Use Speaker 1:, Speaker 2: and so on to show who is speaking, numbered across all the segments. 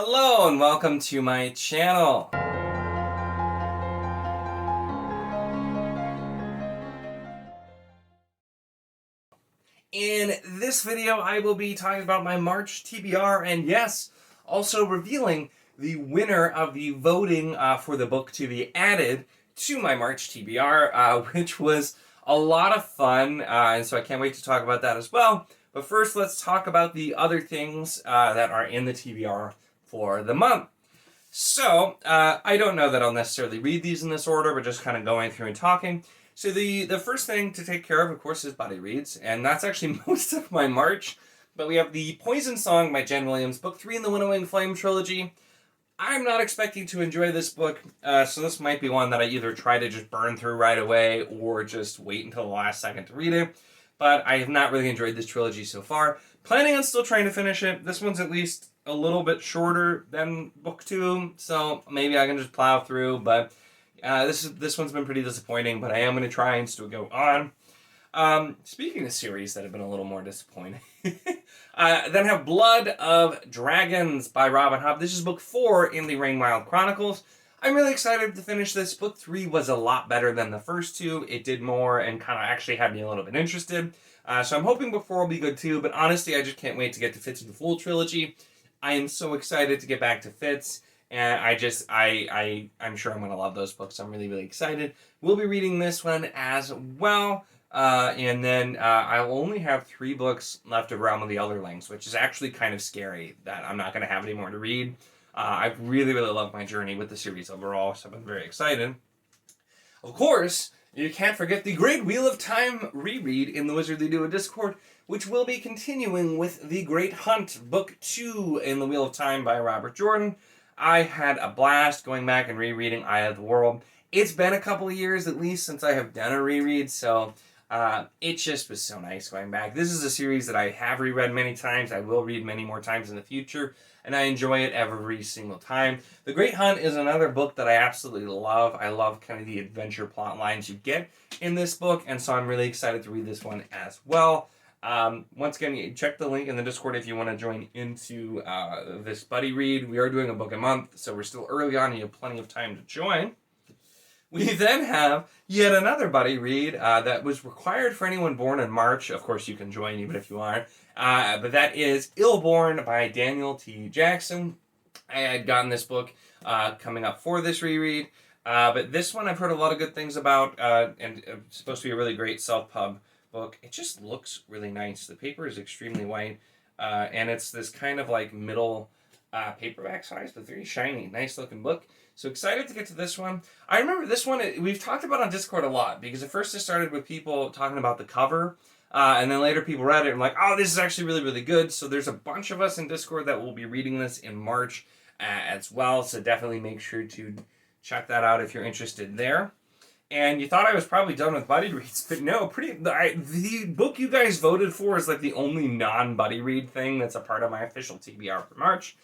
Speaker 1: Hello and welcome to my channel. In this video, I will be talking about my March TBR and yes, also revealing the winner of the voting for the book to be added to my March TBR, which was a lot of fun, and so I can't wait to talk about that as well. But first, let's talk about the other things that are in the TBR for the month. So, I don't know that I'll necessarily read these in this order, but just kind of going through and talking. So the first thing to take care of course, is buddy reads, and that's actually most of my March. But we have The Poison Song by Jen Williams, Book 3 in the Winnowing Flame trilogy. I'm not expecting to enjoy this book, so this might be one that I either try to just burn through right away or just wait until the last second to read it. But I have not really enjoyed this trilogy so far. Planning on still trying to finish it. This one's at least a little bit shorter than Book 2, so maybe I can just plow through, but this one's been pretty disappointing, but I am going to try and still go on. Speaking of series that have been a little more disappointing, then have Blood of Dragons by Robin Hobb. This is Book 4 in the Rainwild Chronicles. I'm really excited to finish this. Book 3 was a lot better than the first two. It did more and kind of actually had me a little bit interested. So I'm hoping Book 4 will be good too, but honestly, I just can't wait to get to Fitz and the Fool trilogy. I am so excited to get back to Fitz, and I'm sure I'm going to love those books. I'm really, really excited. We'll be reading this one as well, and then I'll only have 3 books left of Realm of the Elderlings, which is actually kind of scary that I'm not going to have any more to read. I've really, really loved my journey with the series overall, so I've been very excited. Of course, you can't forget the Great Wheel of Time reread in the Wizardly Duo Discord, which will be continuing with The Great Hunt, Book 2 in the Wheel of Time by Robert Jordan. I had a blast going back and rereading Eye of the World. It's been a couple of years at least since I have done a reread, so it just was so nice going back. This is a series that I have reread many times. I will read many more times in the future, and I enjoy it every single time. The Great Hunt is another book that I absolutely love. I love kind of the adventure plot lines you get in this book, and so I'm really excited to read this one as well. Once again, check the link in the Discord if you want to join into this buddy read. We are doing a book a month, so we're still early on and you have plenty of time to join. We then have yet another buddy read that was required for anyone born in March. Of course, you can join even if you aren't. But that is Illborn by Daniel T. Jackson. I had gotten this book coming up for this reread. But this one I've heard a lot of good things about, and it's supposed to be a really great self-pub book. It just looks really nice. The paper is extremely white, and it's this kind of like middle paperback size, but very shiny, nice looking book. So excited to get to this one. I remember this one, we've talked about on Discord a lot, because at first it started with people talking about the cover, and then later people read it and like, oh, this is actually really, really good. So there's a bunch of us in Discord that will be reading this in March as well, so definitely make sure to check that out if you're interested there. And you thought I was probably done with buddy reads, but no, the book you guys voted for is like the only non-buddy read thing that's a part of my official TBR for March.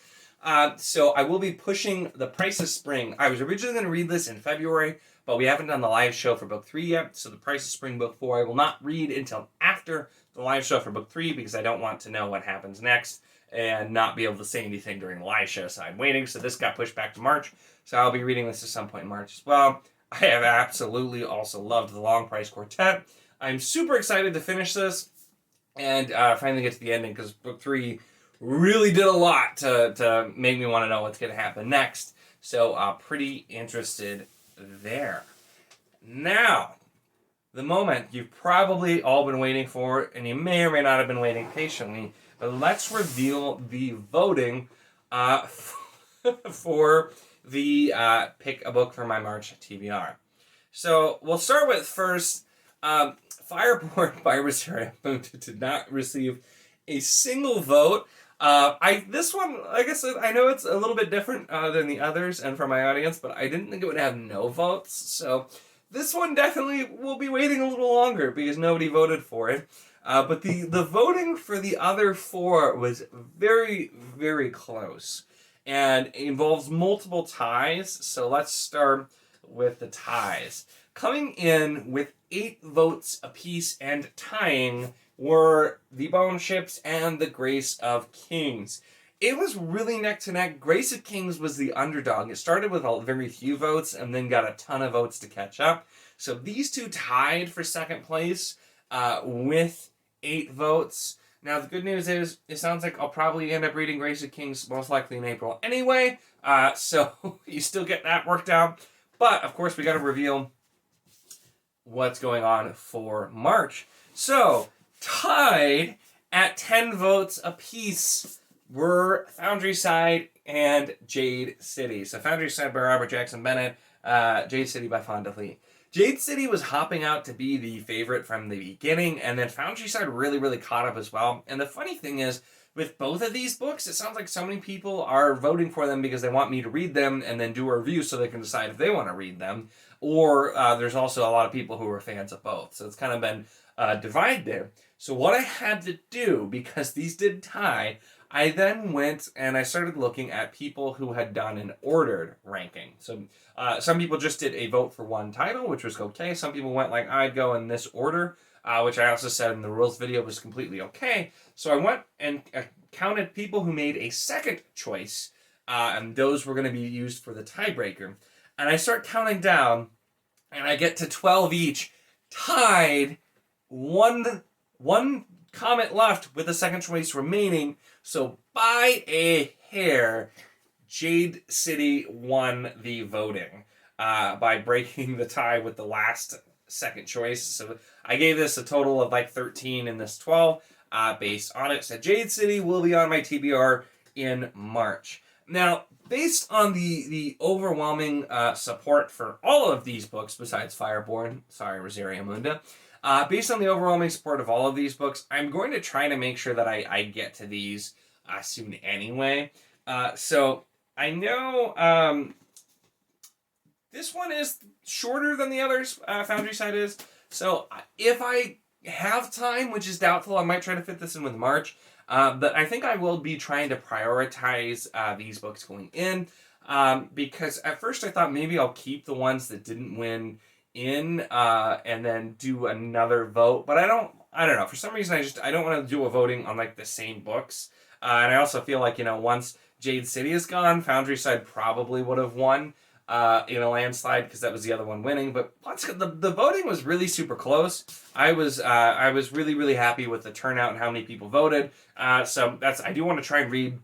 Speaker 1: So I will be pushing The Price of Spring. I was originally going to read this in February, but we haven't done the live show for Book 3 yet, so The Price of Spring Book 4 I will not read until after the live show for Book 3, because I don't want to know what happens next and not be able to say anything during the live show, so I'm waiting. So this got pushed back to March, so I'll be reading this at some point in March as well. I have absolutely also loved The Long Price Quartet. I'm super excited to finish this and finally get to the ending, because Book 3 really did a lot to make me want to know what's going to happen next. So pretty interested there. Now, the moment you've probably all been waiting for, and you may or may not have been waiting patiently, but let's reveal the voting for the pick a book for my March TBR. So we'll start with first, Fireborn by Rosario did not receive a single vote. This one, like I said, I know it's a little bit different than the others and for my audience, but I didn't think it would have no votes. So this one definitely will be waiting a little longer because nobody voted for it. But the voting for the other 4 was very, very close and involves multiple ties. So let's start with the ties. Coming in with 8 votes apiece and tying were The Bone Ships and The Grace of Kings. It was really neck to neck. Grace of Kings was the underdog. It started with very few votes and then got a ton of votes to catch up. So these two tied for second place with 8 votes. Now, the good news is, it sounds like I'll probably end up reading Grace of Kings most likely in April anyway. So you still get that worked out. But, of course, we got to reveal what's going on for March. So, tied at 10 votes apiece were Foundry Side and Jade City. So Foundry Side by Robert Jackson Bennett, Jade City by Fonda Lee. Jade City was hopping out to be the favorite from the beginning, and then Foundry Side really, really caught up as well. And the funny thing is, with both of these books, it sounds like so many people are voting for them because they want me to read them and then do a review so they can decide if they want to read them. Or there's also a lot of people who are fans of both. So it's kind of been a divide there. So what I had to do, because these did tie, I then went and I started looking at people who had done an ordered ranking. So some people just did a vote for one title, which was okay. Some people went like, I'd go in this order, which I also said in the rules video was completely okay. So I went and counted people who made a second choice, and those were going to be used for the tiebreaker. And I start counting down, and I get to 12 each, tied, one comment left with the second choice remaining. So by a hair, Jade City won the voting by breaking the tie with the last second choice. So I gave this a total of like 13 and this 12 based on it. So Jade City will be on my TBR in March. Now, based on the overwhelming support for all of these books besides Fireborn, sorry, Rosaria Munda, based on the overwhelming support of all of these books, I'm going to try to make sure that I get to these soon anyway. So I know this one is shorter than the others, Foundry Side is. So if I have time, which is doubtful, I might try to fit this in with March. But I think I will be trying to prioritize these books going in. Because at first I thought maybe I'll keep the ones that didn't win in and then do another vote. But I don't know. For some reason, I don't want to do a voting on like the same books. And I also feel like, once Jade City is gone, Foundry Side probably would have won in a landslide because that was the other one winning. But the voting was really super close. I was really, really happy with the turnout and how many people voted. So I do want to try and read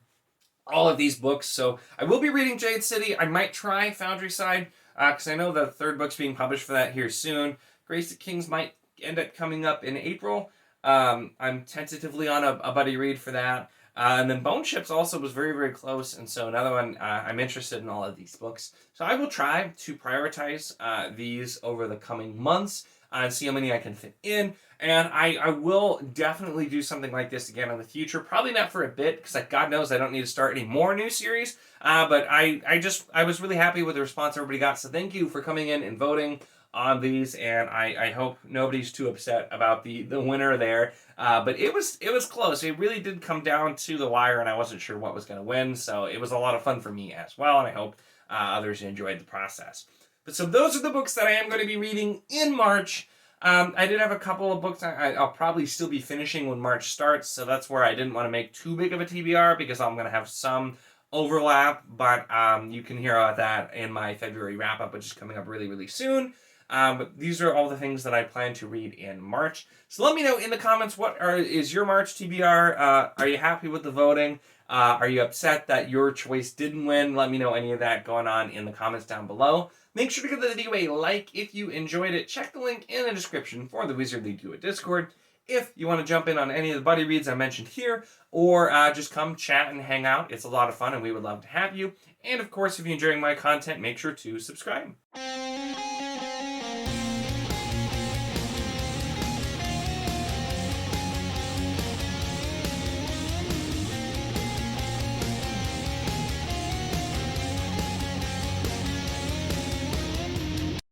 Speaker 1: all of these books. So I will be reading Jade City. I might try Foundry Side because I know the third book's being published for that here soon. Grace of Kings might end up coming up in April. I'm tentatively on a buddy read for that. And then Bone Ships also was very, very close. And so another one, I'm interested in all of these books. So I will try to prioritize these over the coming months and see how many I can fit in. And I will definitely do something like this again in the future. Probably not for a bit, because like God knows I don't need to start any more new series. But I was really happy with the response everybody got. So thank you for coming in and voting on these, and I hope nobody's too upset about the winner there. But it was close. It really did come down to the wire, and I wasn't sure what was going to win. So it was a lot of fun for me as well, and I hope others enjoyed the process. But so those are the books that I am going to be reading in March. I did have a couple of books I'll probably still be finishing when March starts, so that's where I didn't want to make too big of a TBR because I'm going to have some overlap, but you can hear about that in my February wrap-up, which is coming up really, really soon. But these are all the things that I plan to read in March. So let me know in the comments, is your March TBR? Are you happy with the voting? Are you upset that your choice didn't win? Let me know any of that going on in the comments down below. Make sure to give the video a like if you enjoyed it. Check the link in the description for the Wizard League Duo Discord if you want to jump in on any of the buddy reads I mentioned here, or just come chat and hang out. It's a lot of fun and we would love to have you. And of course, if you're enjoying my content, make sure to subscribe.